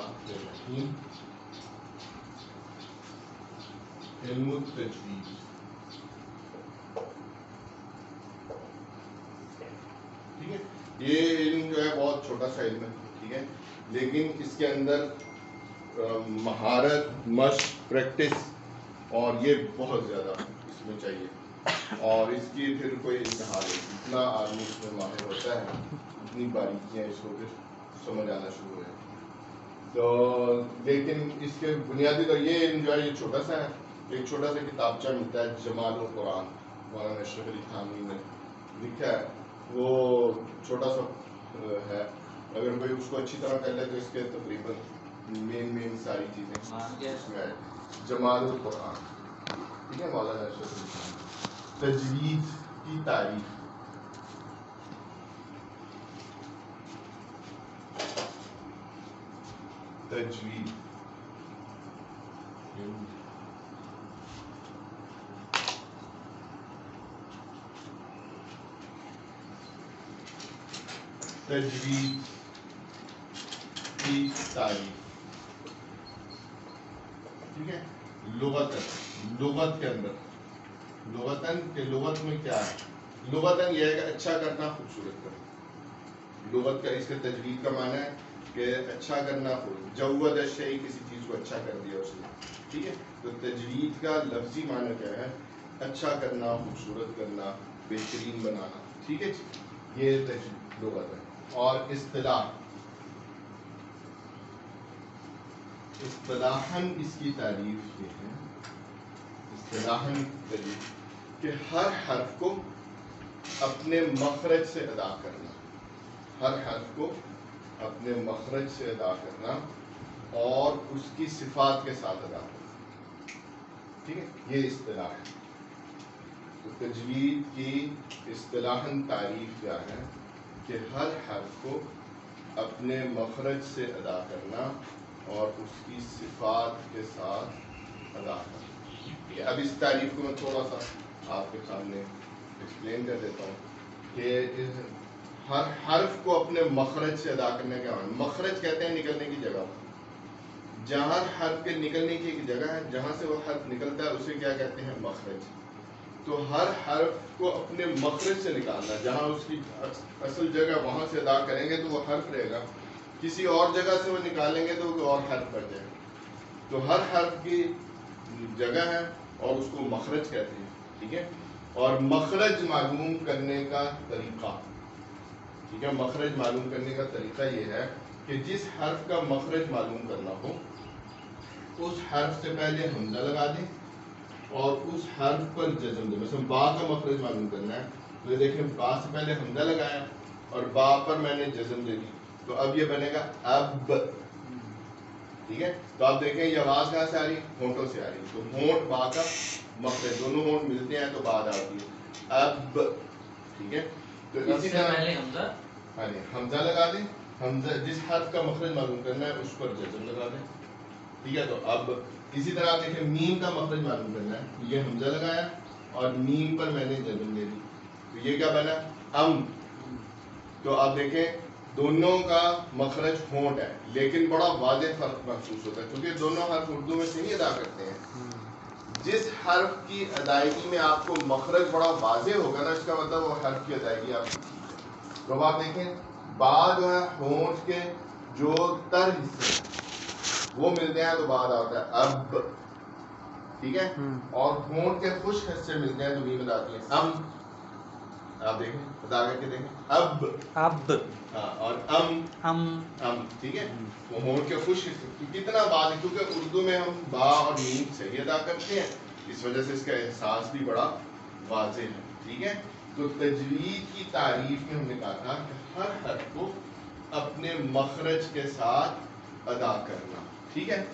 الرحیم علم التجوید. ٹھیک ہے, یہ علم جو ہے بہت چھوٹا سا علم ہے, ٹھیک ہے, لیکن اس کے اندر مہارت, مشق, پریکٹس اور یہ بہت زیادہ اس میں چاہیے, اور اس کی پھر کوئی انتہا نہیں. اتنا آدمی اس میں ماہر ہوتا ہے, اتنی باریکیاں اس کو پھر سمجھ آنا شروع ہو جائے. تو لیکن اس کے بنیادی طور یہ علم جو ہے یہ چھوٹا سا ہے. ایک چھوٹا سا کتابچہ ملتا ہے جمال القرآن, مولانا اشرف علی تھانوی نے لکھا ہے, وہ چھوٹا سا ہے, اگر کوئی اس کو اچھی طرح کر لے تو اس کے تقریباً مین ساری چیزیں اس میں آئے. جمال القرآن, ٹھیک ہے, مولانا اشرف علی تھانوی. تجوید کی تعریف, تجوید تجوید کی تعریف, ٹھیک ہے. لغت کے اندر لغتاً کہ لغت میں کیا ہے, لغتاً یہ ہے کہ اچھا کرنا, خوبصورت کرنا. لغت کا اس کے تجوید کا معنی ہے کہ اچھا کرنا, جود الشیء, کسی چیز کو اچھا کر دیا اس نے, ٹھیک ہے. تو تجوید کا لفظی معنی کیا ہے, اچھا کرنا, خوبصورت کرنا, بہترین بنانا, ٹھیک ہے. یہ تجوید لغت ہے. اور اصطلاحاً اس کی تعریف یہ ہے, اصطلاحاً کہ ہر حرف کو اپنے مخرج سے ادا کرنا, ہر حرف کو اپنے مخرج سے ادا کرنا اور اس کی صفات کے ساتھ ادا کرنا, ٹھیک ہے. یہ اصطلاح ہے. تو تجوید کی اصطلاحاً تعریف کیا ہے کہ ہر حرف کو اپنے مخرج سے ادا کرنا اور اس کی صفات کے ساتھ ادا کرنا. اب اس تعریف کو میں تھوڑا سا آپ کے سامنے ایکسپلین کر دیتا ہوں کہ ہر حرف کو اپنے مخرج سے ادا کرنے کا معنی, مخرج کہتے ہیں نکلنے کی جگہ, جہاں حرف کے نکلنے کی ایک جگہ ہے, جہاں سے وہ حرف نکلتا ہے اسے کیا کہتے ہیں, مخرج. تو ہر حرف کو اپنے مخرج سے نکالنا, جہاں اس کی اصل جگہ وہاں سے ادا کریں گے تو وہ حرف رہے گا, کسی اور جگہ سے وہ نکالیں گے تو وہ اور حرف بن جائے گا. تو ہر حرف کی جگہ ہے اور اس کو مخرج کہتے ہیں, ٹھیک ہے. اور مخرج معلوم کرنے کا طریقہ, ٹھیک ہے, مخرج معلوم کرنے کا طریقہ یہ ہے کہ جس حرف کا مخرج معلوم کرنا ہو اس حرف سے پہلے حمزہ لگا دیں اور اس حرف پر جزم دیں. مثلا با کا مخرج معلوم کرنا ہے تو یہ دیکھیں, با سے پہلے حمزہ لگایا اور با پر میں نے جزم دے دی, تو اب یہ بنے گا اب, ٹھیک ہے. تو آپ دیکھیں یہ آواز کہاں سے آ رہی ہے, ہونٹوں سے آ رہی ہے. تو ہونٹ با کا مخرج, دونوں ہونٹ ملتے ہیں تو بعد آتی ہے اب, ٹھیک ہے. تو اسی طرح ہاں جی, حمزہ لگا دیں, حمزہ جس حرف کا مخرج معلوم کرنا ہے اس پر جزم لگا دیں, ٹھیک ہے. تو اب اسی طرح آپ دیکھیں میم کا مخرج معلوم کرنا ہے, یہ حمزہ لگایا اور میم پر میں نے جزم دے دی, تو یہ کیا بنا, ام. تو آپ دیکھیں دونوں کا مخرج ہونٹ ہے لیکن بڑا واضح فرق محسوس ہوتا ہے کیونکہ دونوں حرف اردو میں سے ہی ادا کرتے ہیں. جس حرف کی ادائیگی میں آپ کو مخرج بڑا واضح ہوگا نا, اس کا مطلب وہ حرف کی ادائیگی آپ کی. تو اب آپ دیکھیں با جو ہے ہونٹ کے جو تر حصے وہ ملتے ہیں تو بعد آتا ہے اب, ٹھیک ہے. اور ہونٹ کے خشک حصے ملتے ہیں تو میم آتی ہے ام. آپ دیکھیں ادا کر کے دیکھیں اب, ہاں, اور ام, ٹھیک ہے. وہ ہونٹ کے خشک حصے کتنا بات ہے کیونکہ اردو میں ہم با اور میم صحیح ادا کرتے ہیں, اس وجہ سے اس کا احساس بھی بڑا واضح ہے, ٹھیک ہے. تو تجوید کی تعریف میں ہم نے کہا تھا کہ ہر حرف کو اپنے مخرج کے ساتھ ادا کرنا, ٹھیک ہے.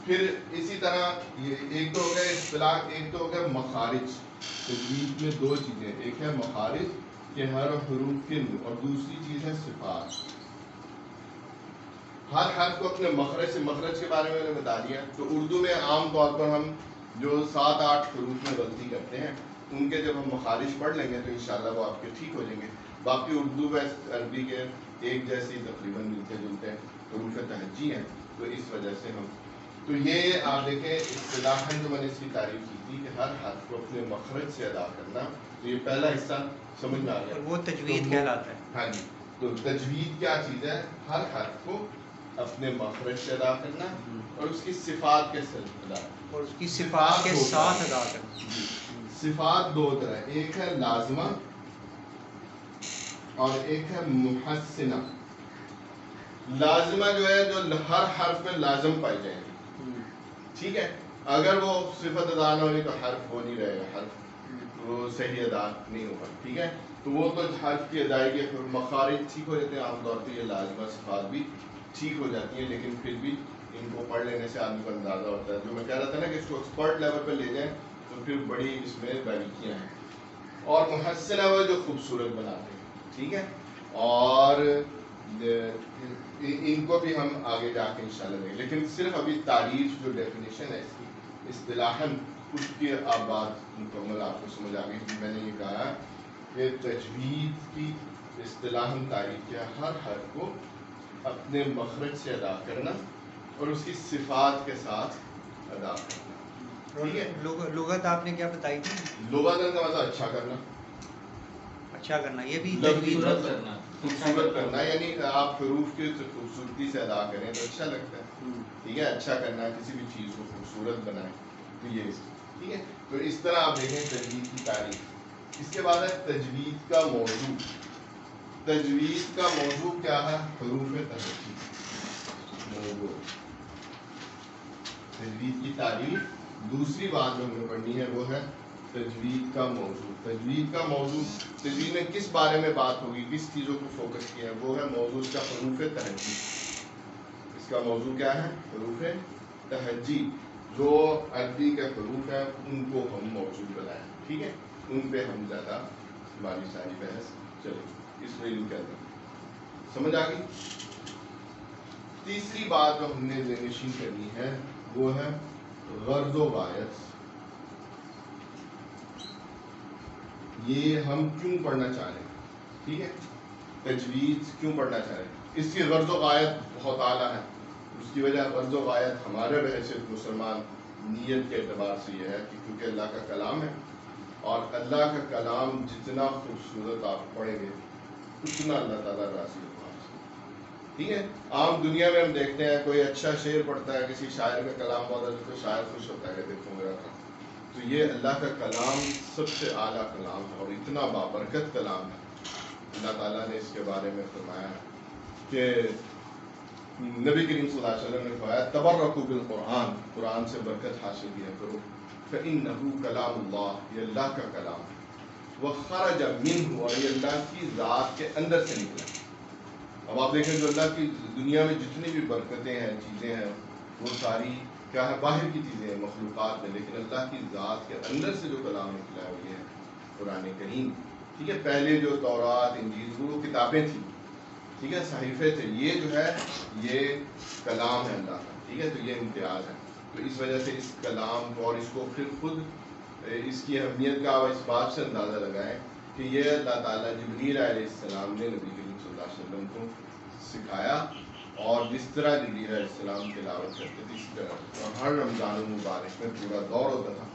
پھر اسی طرح ایک تو ہو گیا اصطلاح, ایک تو ہو گیا مخارج. تجوید میں دو چیزیں, ایک ہے مخارج کہ ہر حروف کے, اور دوسری چیز ہے صفات. ہر حرف کو اپنے مخرج سے, مخرج کے بارے میں نے بتا دیا. تو اردو میں عام طور پر ہم جو 7-8 حروف میں غلطی کرتے ہیں ان کے جب ہم مخارج پڑھ لیں گے تو انشاءاللہ وہ آپ کے ٹھیک ہو جائیں گے. باقی اردو و عربی کے ایک جیسی تقریباً ملتے جلتے ہیں, حروف تہجی ہیں، تو اس وجہ سے ہم تو یہ آپ دیکھیں اصطلاحاً جو میں نے اس کی تعریف کی تھی کہ ہر حرف کو اپنے مخرج سے ادا کرنا، تو یہ پہلا حصہ سمجھ میں آ گیا. وہ تجوید کہلاتا ہے. ہاں جی، تو تجوید کیا چیز ہے؟ ہر حرف کو اپنے مخرج سے ادا کرنا اور اس کی صفات کے ساتھ ادا کرنا، اور اس کی صفات کے ساتھ ادا کرنا. صفات دو طرح، ایک ہے لازمہ اور ایک ہے محسنہ. لازمہ جو ہے جو ہر حرف میں لازم پائی جائیں گی، ٹھیک ہے. اگر وہ صفت ادا نہ ہوئی تو حرف ہو نہیں رہے گا، حرف وہ صحیح ادا نہیں ہوگا، ٹھیک ہے. تو وہ تو حرف کی ادائیگی پھر مخارج ٹھیک ہو جاتے ہیں. عام طور پہ یہ لازمہ صفات بھی ٹھیک ہو جاتی ہیں، لیکن پھر بھی ان کو پڑھ لینے سے آدمی کو اندازہ ہوتا ہے. جو میں کہہ رہا تھا نا کہ اس کو ایکسپرٹ لیول پہ لے جائیں تو پھر بڑی اس میں باریکیاں ہیں. اور محسن ہے وہ جو خوبصورت بناتے ہیں، ٹھیک ہے. اور ان کو بھی ہم آگے جا کے انشاءاللہ دیں گے، لیکن صرف ابھی تعریف جو ڈیفینیشن ہے اس کی اصطلاحاً اس کی آپ بات مکمل آپ کو سمجھ آ گئی. میں نے یہ کہا کہ تجوید کی اصطلاحاً تعریف کیا، ہر حرف کو اپنے مخرج سے ادا کرنا اور اس کی صفات کے ساتھ ادا کرنا، ٹھیک ہے. لغت آپ نے کیا بتائی تھی؟ لغت کا مطلب اچھا کرنا، اچھا کرنا، یہ بھی خوبصورت کرنا. خوبصورت کرنا یعنی آپ حروف کی خوبصورتی سے ادا کریں تو اچھا لگتا ہے، ٹھیک ہے. اچھا کرنا، کسی بھی چیز کو خوبصورت بنائیں، تو یہ ٹھیک ہے. تو اس طرح آپ دیکھیں تجوید کی تعریف. اس کے بعد ہے تجوید کا موضوع. تجوید کا موضوع کیا ہے؟ حروف تہجی. موضوع تجوید کی تعریف. دوسری بات جو ہمیں پڑھنی ہے وہ ہے تجوید کا موضوع. تجوید کا موضوع، تجوید میں کس بارے میں بات ہوگی، کس چیزوں کو فوکس کیا ہے، وہ ہے موضوع اس کا حروف تہجی. اس کا موضوع کیا ہے؟ حروف تہجی. جو عربی کے حروف ہیں ان کو ہم موضوع بنائیں، ٹھیک ہے. ان پہ ہم زیادہ ہماری ساری بحث چلے اس علم کے اندر. سمجھ آ گئی؟ تیسری بات جو ہم نے ذہنشین کرنی ہے وہ ہے غرض و غایت. یہ ہم کیوں پڑھنا چاہ رہے ہیں، ٹھیک ہے. تجوید کیوں پڑھنا چاہ رہے ہیں، اس کی غرض و غایت بہت اعلیٰ ہے. اس کی وجہ غرض و غایت ہمارے بحیثیت مسلمان نیت کے اعتبار سے یہ ہے کہ کیونکہ اللہ کا کلام ہے، اور اللہ کا کلام جتنا خوبصورت آپ پڑھیں گے اتنا اللہ تعالیٰ راضی ہوگا، ٹھیک ہے. عام دنیا میں ہم دیکھتے ہیں کوئی اچھا شعر پڑھتا ہے، کسی شاعر کا کلام بہت ہے تو شاعر خوش ہوتا ہے کہ دیکھو میرا کام. تو یہ اللہ کا کلام سب سے اعلیٰ کلام ہے اور اتنا بابرکت کلام ہے. اللہ تعالیٰ نے اس کے بارے میں فرمایا کہ نبی کریم صلی اللہ علیہ وسلم نے فرمایا تبرکوا بالقرآن، قرآن سے برکت حاصل کیا کرو. فإنہ کلام اللہ، یہ اللہ کا کلام ہے. وخرج منہ، اور یہ اللہ کی ذات کے اندر سے نکلا. اب آپ دیکھیں جو اللہ کی دنیا میں جتنی بھی برکتیں ہیں، چیزیں ہیں، وہ ساری کیا ہے؟ باہر کی چیزیں ہیں مخلوقات میں، لیکن اللہ کی ذات کے اندر سے جو کلام نکلا ہے وہ یہ ہے قرآن کریم، ٹھیک ہے. پہلے جو تورات انجیل وہ کتابیں تھیں، ٹھیک ہے، صحیفے تھے. یہ جو ہے یہ کلام ہے اللہ کا، ٹھیک ہے. تو یہ امتیاز ہے. تو اس وجہ سے اس کلام کو اور اس کو پھر خود اس کی اہمیت کا اس بات سے اندازہ لگائیں کہ یہ اللہ تعالیٰ جبریل علیہ السلام نے نبی کریم صلی اللہ علیہ وسلم کو سکھایا، اور جس طرح جبریل علیہ السلام تلاوت کرتے تھے اسی طرح، اور ہر رمضان المبارک میں پورا دور ہوتا تھا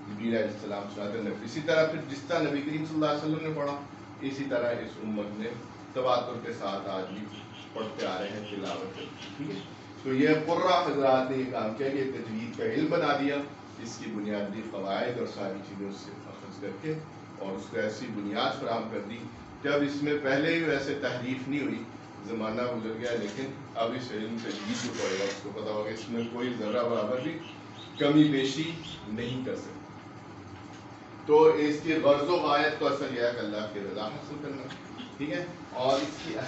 جبریل علیہ السلام سناتے نبی. اسی طرح پھر جس طرح نبی کریم صلی اللہ علیہ وسلم نے پڑھا اسی طرح اس امت نے تواتر کے ساتھ آج بھی پڑھتے آ رہے ہیں، تلاوت کرتے ہیں، ٹھیک ہے. تو یہ قرہ حضرات نے یہ کام کیا کہ تجوید کا علم بنا دیا، اس کی بنیادی قواعد اور ساری چیزیں اس سے اخذ کر کے اور اس کو ایسی بنیاد فراہم کر دی کہ اب اس میں پہلے ہی ویسے تحریف نہیں ہوئی، زمانہ گزر گیا، لیکن اب اس علم تجوید جو پڑے گا اس کو پتا ہوگا اس میں کوئی ذرہ برابر بھی کمی بیشی نہیں کر سکتا. تو اس کی غرض و غایت تو اصل یہ ہے کہ اللہ کی رضا حاصل کرنا، ٹھیک ہے. اور اس کی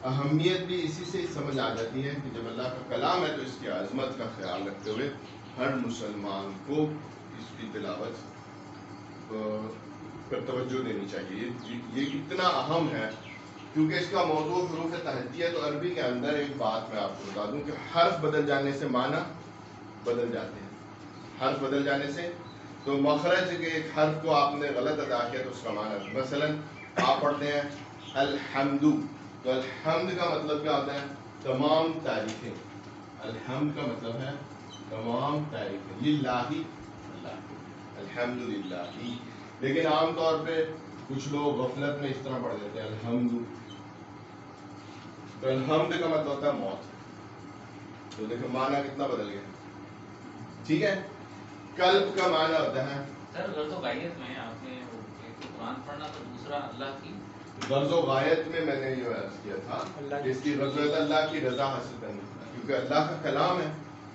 اہمیت بھی اسی سے سمجھ آ جاتی ہے کہ جب اللہ کا کلام ہے تو اس کی عظمت کا خیال رکھتے ہوئے ہر مسلمان کو اس کی تلاوت پر توجہ دینی چاہیے. یہ اتنا اہم ہے کیونکہ اس کا موضوع حروف تہجی ہے. تو عربی کے اندر ایک بات میں آپ کو بتا دوں کہ حرف بدل جانے سے معنی بدل جاتے ہیں. حرف بدل جانے سے تو مخرج کے ایک حرف کو آپ نے غلط ادا کیا تو اس کا معنی، مثلا آپ پڑھتے ہیں الحمد، تو الحمد کا مطلب کیا ہوتا ہے؟ تمام تعریفیں. الحمد کا مطلب ہے تمام تعریفیں للہ، اللہ کو، الحمد للہ. لیکن عام طور پہ کچھ لوگ غفلت میں اس طرح پڑھ دیتے ہیں الحمد، تو الحمد کا مطلب ہوتا ہے موت. تو دیکھو معنی کتنا بدل گیا. ٹھیک ہے. قلب کا معنی ہوتا ہے سر غرض و غایت میں آپ نے ایک تو قرآن پڑھنا تو دوسرا اللہ کی غرض و غایت میں نے یہ عرض کیا تھا اللہ کہ اس کی غرض و اللہ کی رضا حاصل کرنا، کیونکہ اللہ کا کلام ہے.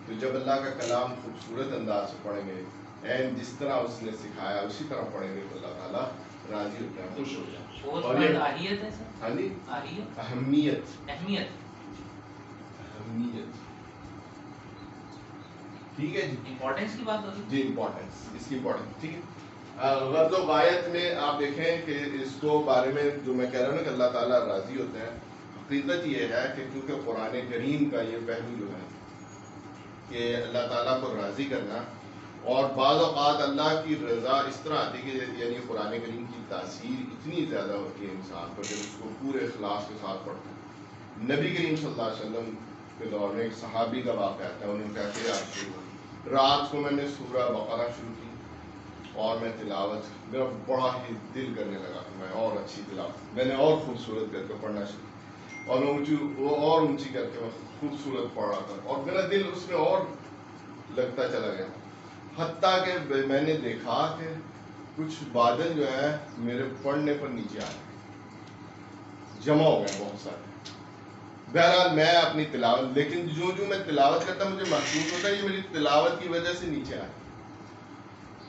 تو جب اللہ کا کلام خوبصورت انداز سے پڑھیں گے، اینڈ جس طرح اس نے سکھایا اسی طرح پڑھیں گے، تو اللہ تعالیٰ راضی ہوتے ہیں، خوش ہو جائیں. اور یہ آہیت ہے سر. ہاں جی، آہیت اہمیت، اہمیت اہمیت. ٹھیک ہے جی، امپورٹینس کی بات ہوتی جی امپورٹینس، اس کی امپورٹینس. ٹھیک ہے. غرض و غایت میں آپ دیکھیں کہ اس کو بارے میں جو میں کہہ رہا ہوں نا کہ اللہ تعالیٰ راضی ہوتے ہیں، حقیقت یہ ہے کہ کیونکہ قرآن کریم کا یہ پہلو جو ہے کہ اللہ تعالیٰ کو راضی کرنا، اور بعض اوقات اللہ کی رضا اس طرح آتی ہے کہ یعنی قرآن کریم کی تاثیر اتنی زیادہ ہوتی ہے انسان پر جب اس کو پورے اخلاص کے ساتھ پڑھتا ہے. نبی کریم صلی اللہ علیہ وسلم کے دور میں ایک صحابی کا واقعہ تھا. انہوں نے کہتے ہیں آپ رات کو میں نے سورہ بقرہ شروع کی اور میں تلاوت، میرا بڑا ہی دل کرنے لگا کہ میں اور اچھی تلاوت، میں نے اور خوبصورت کر کے پڑھنا شروع، اور وہ اور اونچی کر کے میں خوبصورت پڑھ رہا تھا، اور میرا دل اس میں اور لگتا چلا گیا. حتیٰ کہ میں نے دیکھا کہ کچھ بادل جو ہے میرے پڑھنے پر نیچے آ گئے، جمع ہو گئے بہت سارے. بہرحال میں اپنی تلاوت، لیکن جو میں تلاوت کرتا مجھے محسوس ہوتا ہے یہ میری تلاوت کی وجہ سے نیچے آئے.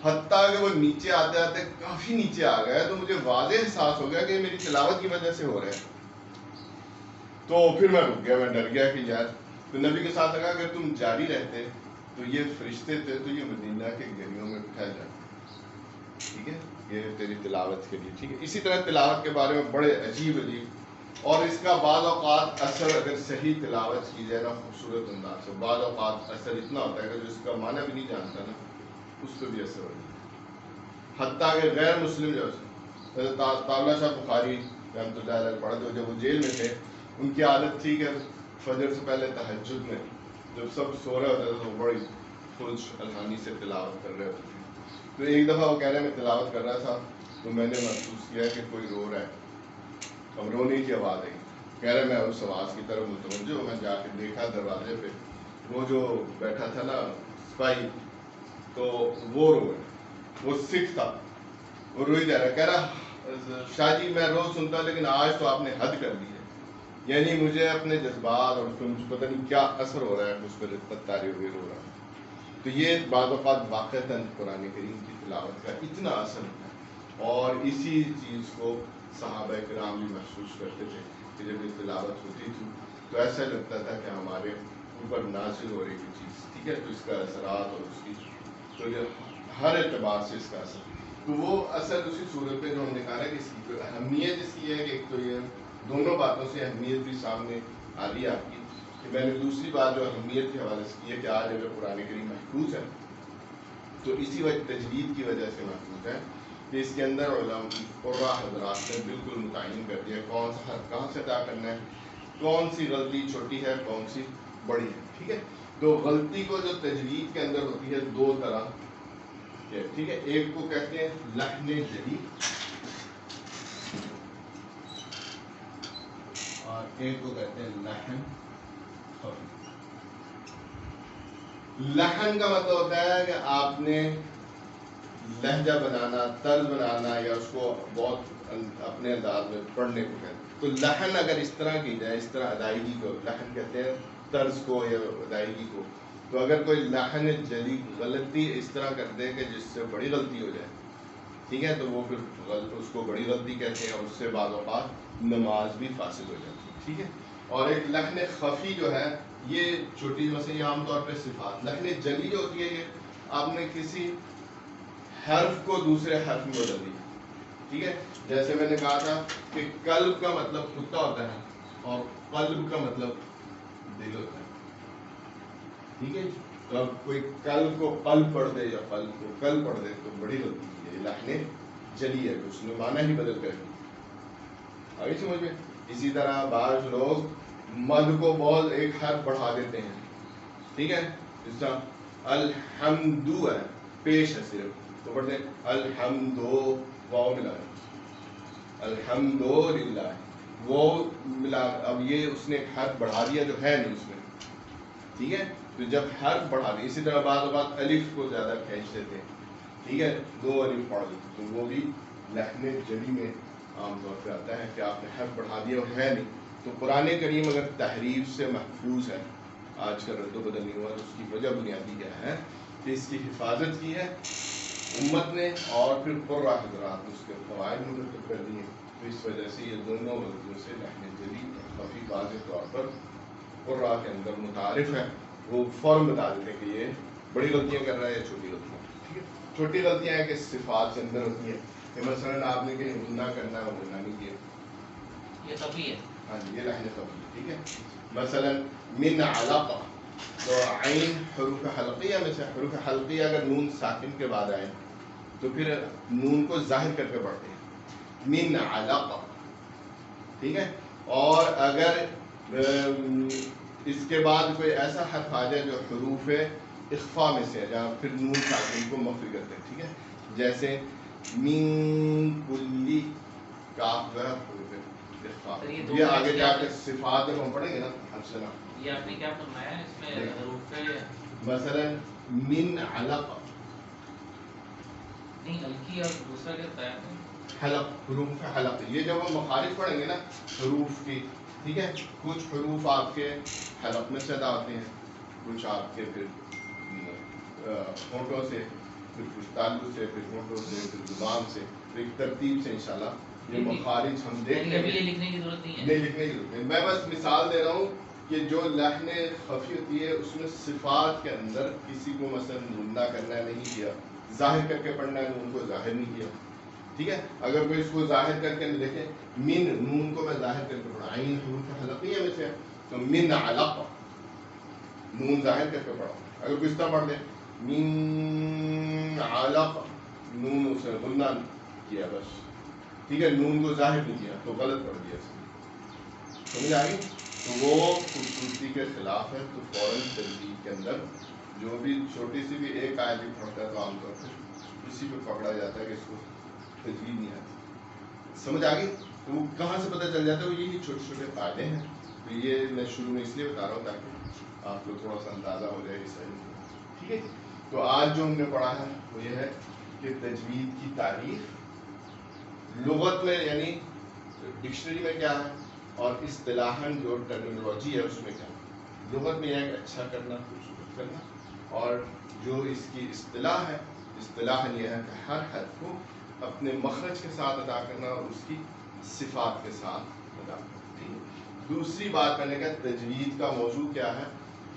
حتیٰ کہ وہ نیچے آتے آتے کافی نیچے آ گئے تو مجھے واضح احساس ہو گیا کہ یہ میری تلاوت کی وجہ سے ہو رہا ہے. تو پھر میں رک گیا، میں ڈر گیا کہ یار، تو نبی کے ساتھ لگا اگر تم جاری رہتے تو یہ فرشتے تھے تو یہ مدینہ کے گلیوں میں اٹھائے جاتے. ٹھیک ہے، یہ تیری تلاوت کے لیے. ٹھیک ہے. اسی طرح تلاوت کے بارے میں بڑے عجیب عجیب، اور اس کا بعض اوقات اثر اگر صحیح تلاوت کی جائے نا خوبصورت انداز سے، بعض اوقات اثر اتنا ہوتا ہے کہ جو اس کا معنی بھی نہیں جانتا نا اس پہ بھی اثر ہو جاتا ہے. حتیٰ کہ غیر مسلم جو طاولہ شاہ بخاری رحمۃ اللہ علیہ پڑھتے جب وہ جیل میں تھے، ان کی عادت تھی کہ فجر سے پہلے تہجد میں جب سب سو رہے ہوتے تھے تو بڑی خوش الحانی سے تلاوت کر رہے ہوتے تھے. تو ایک دفعہ وہ کہہ رہے ہیں میں تلاوت کر رہا تھا تو میں نے محسوس کیا کہ کوئی رو رہا ہے، اب رونے کی آواز آئی. کہہ رہے میں اس آواز کی طرف متوجہ ہوں، میں جا کے دیکھا دروازے پہ وہ جو بیٹھا تھا نا سپاہی، تو وہ رو رہا، وہ سکھ تھا، وہ روئی جا رہا. کہہ رہا شاہ جی میں روز سنتا ہوں لیکن آج تو آپ نے حد کر دی ہے، یعنی مجھے اپنے جذبات اور پتہ نہیں کیا اثر ہو رہا ہے، مجھ پر تاری ہوئے رو رہا ہے. تو یہ بعض اوقات واقعتاً قرآن کریم کی تلاوت کا اتنا اثر ہوتا ہے، اور اسی چیز کو صحابہ کرام بھی محسوس کرتے تھے کہ جب یہ تلاوت ہوتی تھی تو ایسا لگتا تھا کہ ہمارے اوپر نازل ہو رہی کوئی چیز. ٹھیک ہے. تو اس کا اثرات اور اس کی تو یہ ہر اعتبار سے اس کا اثر، تو وہ اثر اسی صورت پہ جو ہم نے کہا ہے کہ اس کی اہمیت اس کی ہے کہ ایک تو یہ دونوں باتوں سے اہمیت بھی سامنے آ رہی ہے آپ کی، کہ میں نے دوسری بات جو اہمیت کے حوالے سے کی ہے کہ آج اگر قرآن کریم محفوظ ہے تو اسی وجہ تجوید کی وجہ سے محفوظ ہے کہ اس کے اندر قرآ حضرات نے بالکل متعین کر دیا کون سا حرف کہاں سے ادا کرنا ہے، کون سی غلطی چھوٹی ہے کون سی بڑی ہے. ٹھیک ہے. تو غلطی کو جو تجوید کے اندر ہوتی ہے دو طرح کے، ٹھیک ہے، ایک کو کہتے ہیں لحن جلی اور ایک کو کہتے ہیں لحن خفی. لحن کا مطلب ہوتا ہے کہ آپ نے لہجہ بنانا، طرز بنانا، یا اس کو بہت اپنے انداز میں پڑھنے کو کہتے ہیں. تو لحن اگر اس طرح کی جائے، اس طرح ادائیگی کو لحن کہتے ہیں، طرز کو یا ادائیگی کو. تو اگر کوئی لحن جلی غلطی اس طرح کر دے کہ جس سے بڑی غلطی ہو جائے، ٹھیک ہے، تو وہ پھر اس کو بڑی غلطی کہتے ہیں، اور اس سے بعض اوقات نماز بھی فاسد ہو جاتی ہے. ٹھیک ہے. اور ایک لحن خفی جو ہے یہ چھوٹی مثلا یہ عام طور پہ صفات. لحن جلی جو ہوتی ہے یہ آپ نے کسی حرف کو دوسرے حرف میں بدل دیا. ٹھیک ہے. جیسے میں نے کہا تھا کہ قلب کا مطلب کتا ہوتا ہے اور قلب کا مطلب دل ہوتا ہے. ٹھیک ہے. تو اب کوئی قلب کو قلب پڑھ دے یا قلب کو قلب پڑھ دے تو بڑی غلطی ہے. یہ لحن جلی ہے، اس نے معنی ہی بدل کر دی. آگے سمجھ میں. اسی طرح بعض لوگ مد کو بہت ایک حرف بڑھا دیتے ہیں, ٹھیک ہے, جس طرح الحمدو ہے, پیش ہے صرف, تو پڑھتے ہیں الحمدو, واو ملا ہے, الحمدللہ, وہ ملا, اب یہ اس نے ایک حرف بڑھا دیا جو ہے نہیں اس میں, ٹھیک ہے. تو جب حرف بڑھا دیا, اسی طرح بعض اوقات الف کو زیادہ کھینچ دیتے ہیں, ٹھیک ہے, 2 الف پڑھ دیتے, تو وہ بھی لحن جلی میں عام طور پہ آتا ہے کہ آپ نے حرف بڑھا دیا اور ہے نہیں. تو قرآن کریم اگر تحریف سے محفوظ ہے, آج کل رد و بدل نہیں ہوا, تو اس کی وجہ بنیادی کیا ہے کہ اس کی حفاظت کی ہے امت نے, اور پھر قرآن حضرات نے اس کے فوائد مرتب کر دیے. تو اس وجہ سے یہ دونوں وجہ سے لحن جلی کافی واضح طور پر قرآن کے اندر متعارف ہے. وہ فوراً بتا دیتے ہیں کہ یہ بڑی غلطیاں کر رہا ہے یا چھوٹی غلطیاں, ٹھیک ہے. چھوٹی غلطیاں ہیں کہ صفات کے اندر ہوتی ہیں, کہ مثلاً آپ نے کہیں غنہ کرنا ہے, وہ غنہ نہیں کیا, یہ خفی ہے. ہاں جی, یہ لحن خفی ہے, ٹھیک ہے. مثلاً من علق, تو عین حروف حلقیہ میں سے, حروف حلقیہ اگر نون ساکن کے بعد آئے تو پھر نون کو ظاہر کر کے پڑھتے ہیں, من علق, ٹھیک ہے. اور اگر اس کے بعد کوئی ایسا حرف آ جائے جو حروف اخفا میں سے ہے, جہاں پھر نون ساکن کو مخفی کرتے ہیں, ٹھیک ہے, جیسے من کلی, کاف جو ہے حروف اخفا. یہ آگے جا کے صفات جب ہم پڑھیں گے نا حسنا, یہ آپ نے کیا فرمایا ہے اس میں حروف مثلا من علق, نہیں ہلکی, اور دوسرا کیا بتایا آپ نے؟ حلق, حروف حلق. یہ جب ہم مخارج پڑھیں گے نا حروف کی, ٹھیک ہے, کچھ حروف آپ کے حلق میں سے ادا ہوتے ہیں, کچھ آپ کے پھر ہونٹوں سے, پھر کچھ تالو سے, پھر ہونٹوں سے, پھر زبان سے, تو ایک ترتیب سے انشاءاللہ یہ مخارج ہم دیکھ لیں گے. یہ لکھنے کی ضرورت نہیں ہے, نہیں لکھنے کی ضرورت نہیں. میں بس مثال دے رہا ہوں کہ جو لحن خفی ہوتی ہے اس میں صفات کے اندر کسی کو مثلا غنہ کرنا نہیں کیا, ظاہر کر کے پڑھنا ہے, نون کو ظاہر نہیں کیا, ٹھیک ہے. اگر کوئی اس کو ظاہر کر کے دیکھیں, من, نون کو میں ظاہر کر کے پڑھا, عین حروف حلقیہ میں سے, تو من علق, نون ظاہر کر کے پڑھا. اگر کوئی اس طرح پڑھ دے من علق, نون اسے غنہ کیا بس, ٹھیک ہے, نون کو ظاہر نہیں کیا, تو غلط پڑھ دیا, سمجھ آئی. تو وہ خوبصورتی کے خلاف ہے. تو فوراً تجوید کے اندر جو بھی چھوٹی سی بھی ایک آیت بھی پڑھتا ہے تو عام طور پہ اسی پہ پکڑا جاتا ہے کہ اس کو تجوید نہیں آتی. سمجھ آ گئی. تو وہ کہاں سے پتہ چل جاتا ہے, وہ یہی چھوٹے چھوٹے فائدے ہیں. تو یہ میں شروع میں اس لیے بتا رہا ہوں تاکہ آپ کو تھوڑا سا اندازہ ہو جائے اس علم کا, ٹھیک ہے. تو آج جو ہم نے پڑھا ہے وہ یہ ہے کہ تجوید کی تعریف لغت میں, یعنی ڈکشنری میں کیا ہے, اور اصطلاحاً جو ٹرمینالوجی ہے اس میں کیا ہے. لغت میں یہ ہے کہ اچھا کرنا, خوبصورت کرنا, اور جو اس کی اصطلاح ہے, اصطلاحاً یہ ہے کہ ہر حرف کو اپنے مخرج کے ساتھ ادا کرنا اور اس کی صفات کے ساتھ ادا کرنا. دوسری بات میں نے کہا تجوید کا موضوع کیا ہے,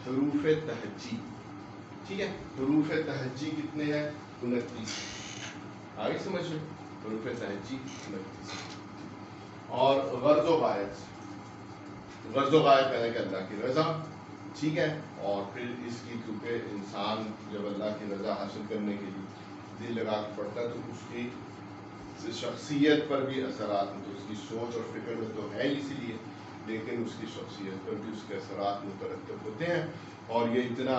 حروف تہجی, ٹھیک ہے. حروف تہجی کتنے ہیں, 29. آگے سمجھ لیں, حروف تہجی 29. اور غرض و غایت, غرض و غایت میں نے کہا اللہ کی رضا, ٹھیک ہے. اور پھر اس کی کیونکہ انسان جب اللہ کی رضا حاصل کرنے کے لیے دل لگا کے پڑھتا ہے تو اس کی شخصیت پر بھی اثرات ہیں. تو اس کی سوچ اور فکر میں تو ہے اسی لیے, لیکن اس کی شخصیت پر بھی اس کے اثرات مترتب ہوتے ہیں. اور یہ اتنا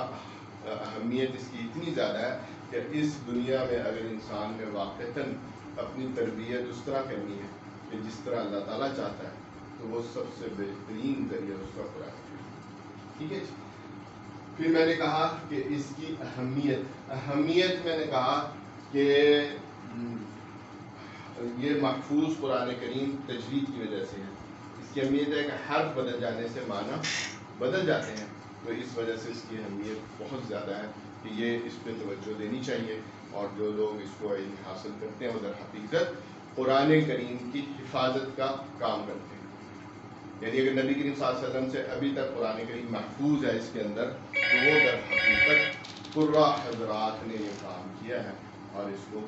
اہمیت اس کی اتنی زیادہ ہے کہ اس دنیا میں اگر انسان میں واقعتاً اپنی تربیت اس طرح کرنی ہے کہ جس طرح اللہ تعالیٰ چاہتا ہے, تو وہ سب سے بہترین ذریعہ اس کا قرآن ہے, ٹھیک ہے. پھر میں نے کہا کہ اس کی اہمیت میں نے کہا کہ یہ محفوظ قرآن کریم تجوید کی وجہ سے ہے. اس کی اہمیت ہے کہ حرف بدل جانے سے معنی بدل جاتے ہیں, تو اس وجہ سے اس کی اہمیت بہت زیادہ ہے کہ یہ اس پہ توجہ دینی چاہیے. اور جو لوگ اس کو علم حاصل کرتے ہیں وہ در حقیقت قرآن کریم کی حفاظت کا کام کرتے ہیں. یعنی اگر نبی کریم صلی اللہ علیہ وسلم سے ابھی تک قرآن کریم محفوظ ہے اس کے اندر, تو وہ در حقیقت قراء حضرات نے یہ کام کیا ہے اور اس کو